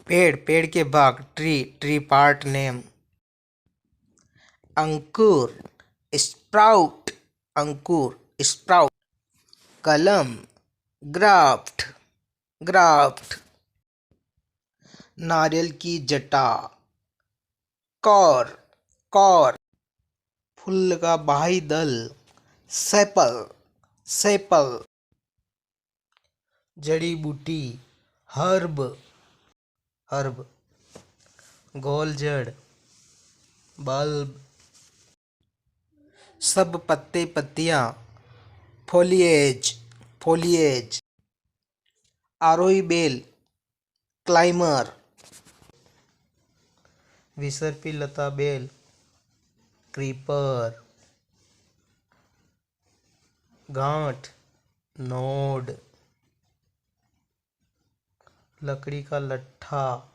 पेड़, पेड़ के भाग, ट्री, ट्री पार्ट नेम। अंकुर, स्प्राउट, अंकुर, स्प्राउट। कलम, ग्राफ्ट, ग्राफ्ट। नारियल की जटा, कॉर, कॉर। फूल का बाही दल, सेपल, सेपल। जड़ी बूटी, हर्ब, हर्ब। गोल जड़, बल्ब। सब पत्ते पत्तियां, फोलिएज, फोलिएज। आरोही बेल, क्लाइमर। विसर्पी लता बेल, क्रीपर। गांठ, नोड। लकड़ी का लट्ठा,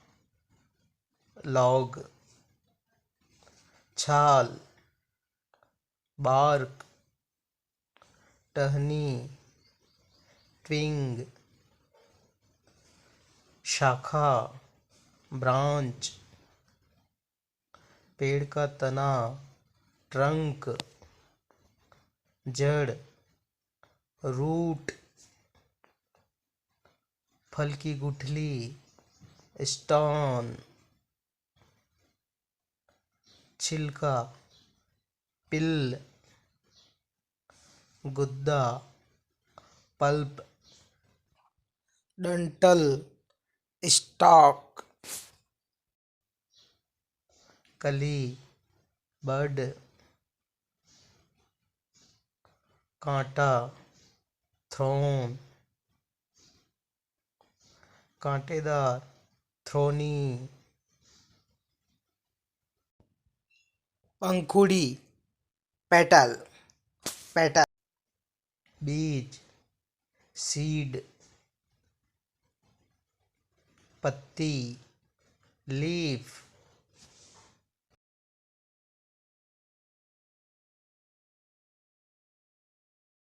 लॉग। छाल, बार्क। टहनी, ट्विंग। शाखा, ब्रांच। पेड़ का तना, ट्रंक। जड़, रूट। फल की गुठली, स्टोन। छिलका, पिल। गुद्दा, पल्प। डंठल, स्टॉक। कली, बड। कांटा, थ्रोन। कांटेदार, थ्रोनी। पंखुड़ी, पेटल, पेटल। बीज, सीड। पत्ती, लीफ।